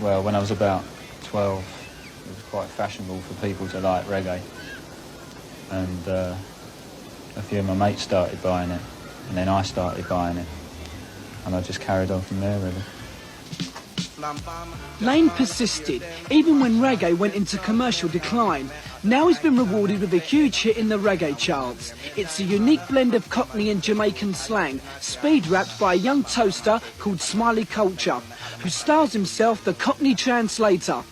well, when I was about 12, it was quite fashionable for people to like reggae. And a few of my mates started buying it, and then I started buying it. And I just carried on from there, really. Lane persisted, even when reggae went into commercial decline. Now he's been rewarded with a huge hit in the reggae charts. It's a unique blend of Cockney and Jamaican slang, speed-rapped by a young toaster called Smiley Culture, who styles himself the Cockney translator.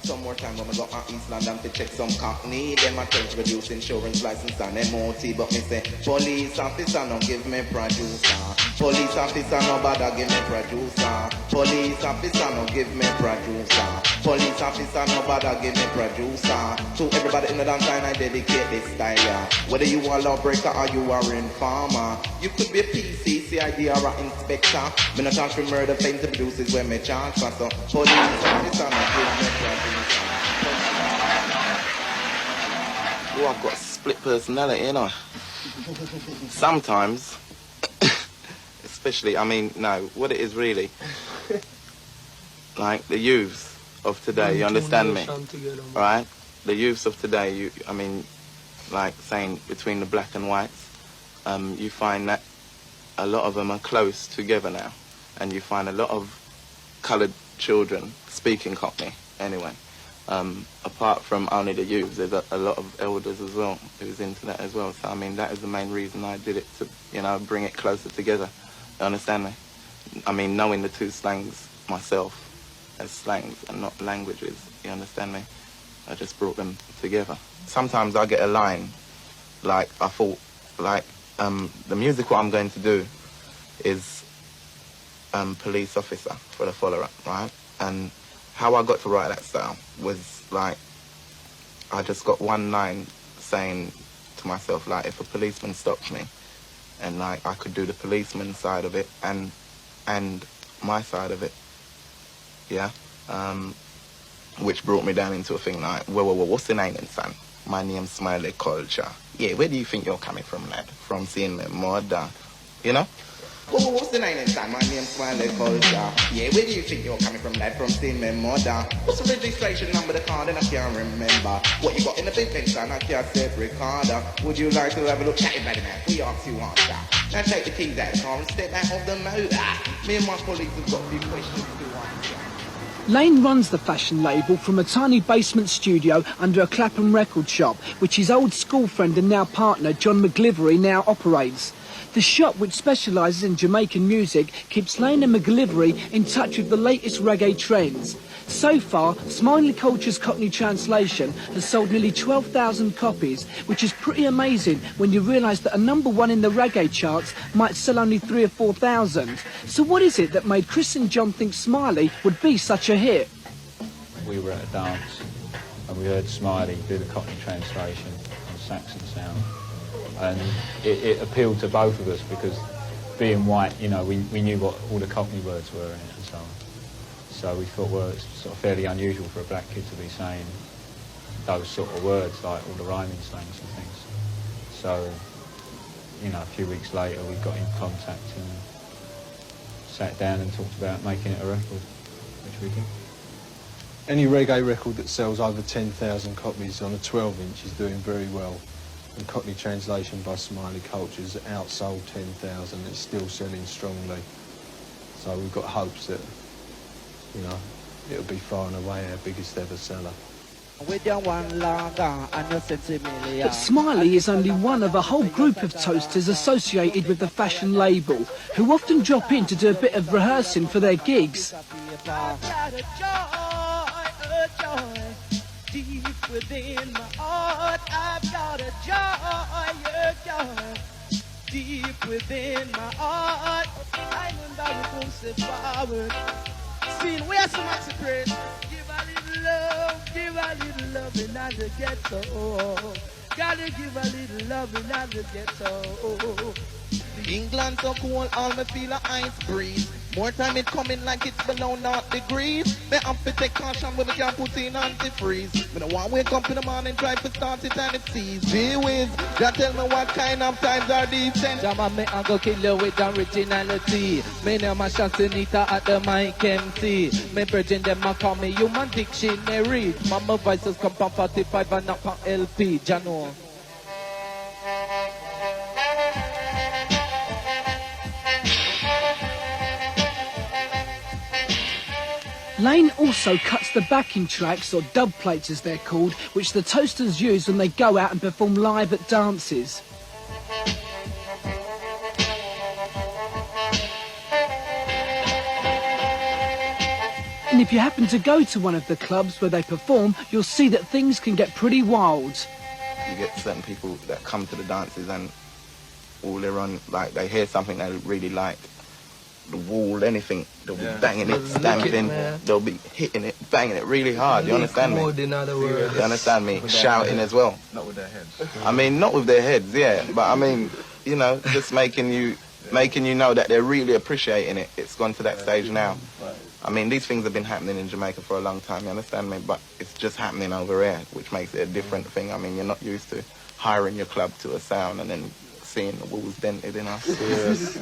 Some more time when I go on East London to check some Cockney. Then my friends reduce insurance license and MOT. But me say, police officer, no give me producer. Police officer, no bother give me producer. Police officer, no give me producer. Police officer, no bother give me producer. To everybody in the dance line, I dedicate this style, yeah. Whether you are a lawbreaker or you are informer, you could be a PC, CID or an inspector. Me not charge for murder, fame to produce is where me charge for. So police officer, no give me producer. Oh, I've got a split personality, you know. Sometimes, especially, I mean, no, what it is really, like the youths of today, you understand me, right? The youths of today, I mean, like saying between the black and whites, you find that a lot of them are close together now, and you find a lot of coloured children speaking Cockney anyway. Apart from only the youths, there's a lot of elders as well who's into that as well. So, I mean, that is the main reason I did it, to, you know, bring it closer together. You understand me? I mean, knowing the two slangs myself as slangs and not languages, you understand me? I just brought them together. Sometimes I get a line, like, I thought, like, the music what I'm going to do is police officer for the follow-up, right? And how I got to write that style was like, I just got one line saying to myself, like, if a policeman stops me, and like I could do the policeman side of it and my side of it, yeah, which brought me down into a thing like, well, what's your name then, son? My name's Smiley Culture. Yeah, where do you think you're coming from, lad? From seeing my mother, you know? Oh, what's the name and son? My name's Smiley Culture. Yeah, where do you think you're coming from, lad? From seeing my mother. What's the registration number of the car? Then I can't remember. What you got in the big pen, son? I can't say recorder. Would you like to have a look? Chatty bloody man, we ask you answer. Now take the keys out of the car and step out of the motor. Me and my colleagues have got a few questions to answer. Lane runs the fashion label from a tiny basement studio under a Clapham record shop, which his old school friend and now partner John McGlivery now operates. The shop, which specialises in Jamaican music, keeps Lane and McGlivery in touch with the latest reggae trends. So far, Smiley Culture's Cockney translation has sold nearly 12,000 copies, which is pretty amazing when you realise that a #1 in the reggae charts might sell only 3,000 or 4,000. So what is it that made Chris and John think Smiley would be such a hit? We were at a dance and we heard Smiley do the Cockney translation on Saxon Sound. And it appealed to both of us because being white, you know, we knew what all the Cockney words were in it and so on. So we thought, well, it's sort of fairly unusual for a black kid to be saying those sort of words, like all the rhyming slangs and things. So, you know, a few weeks later we got in contact and sat down and talked about making it a record, which we did. Any reggae record that sells over 10,000 copies on a 12-inch is doing very well. And Cockney translation by Smiley Culture's outsold 10,000. It's still selling strongly. So we've got hopes that, you know, it'll be far and away our biggest ever seller. But Smiley is only one of a whole group of toasters associated with the fashion label, who often drop in to do a bit of rehearsing for their gigs. Deep within my heart, I've got a joy. Deep within my heart, I'm about to go forward. See, we have some maxi praise. Give a little love in the ghetto. Gotta give a little love in the ghetto. England so cold, all me feel a ice breeze. More time it coming like it's below 0 degrees. Me have to take caution when we can't put in antifreeze. Me don't want to wake up in the morning, try to start it and it's easy. Gee whiz, just tell me what kind of times are decent. Jama me I go kill you with originality. Me name a Shantinita at the mic MC. Me virgin them a call me human dictionary. Mama voices come from 45 and not from LP. Jano. Lane also cuts the backing tracks, or dub plates as they're called, which the Toasters use when they go out and perform live at dances. And if you happen to go to one of the clubs where they perform, you'll see that things can get pretty wild. You get certain people that come to the dances and all they're on, like they hear something they really like, the wall, anything, they'll be banging it, stamping, they'll be hitting it, banging it really hard, you understand me? You understand me? Shouting as well. Not with their heads. I mean, not with their heads, yeah, but I mean, you know, just making you know that they're really appreciating it. It's gone to that stage now. I mean, these things have been happening in Jamaica for a long time, you understand me? But it's just happening over here, which makes it a different thing. I mean, you're not used to hiring your club to a sound and then seeing the walls dented in us. It's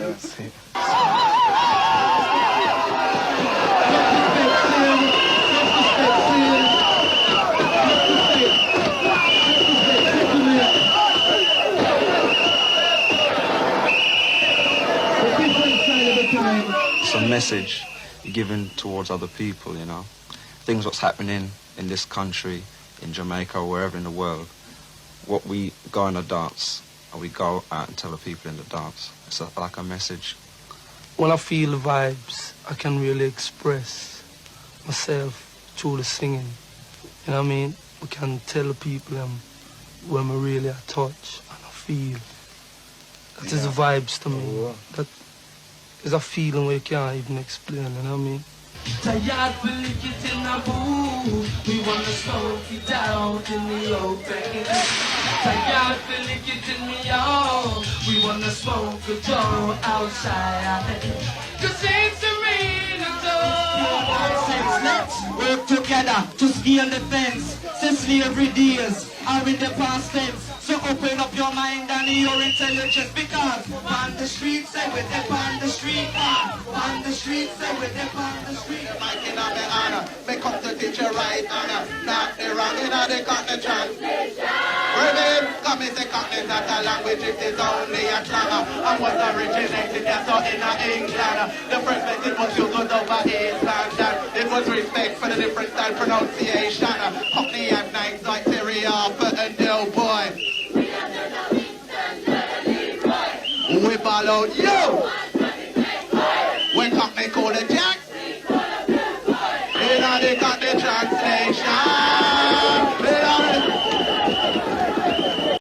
a message given towards other people, you know. Things what's happening in this country, in Jamaica, or wherever in the world. What we go on a dance, and we go out and tell the people in the dance. It's like a message. When I feel the vibes, I can really express myself through the singing. You know what I mean? We can tell the people when we really are touch and I feel. That is the vibes to me. That is a feeling we can't even explain, you know what I mean? Tired for lick it in a booth. We wanna smoke it down in the open. Tired for lick it in me out. We wanna smoke it down outside. Cause it's a rain Let's work together to scale the fence. Since slavery days are in the past tense. So open up your mind and your intelligence, because on the street, say we're there on the street. On the street, say we're there on the street. Mike in the honor, make up the teacher right honor. Not the wrong in the cognition. Remain, come in the cognition, not a language, it is only a slang. I was originated there, so in England. The first message was used was over East London. It was respect for the different style pronunciation. Cockney and nice like Terry Harper and Del Boy. We follow you. When Cockney call it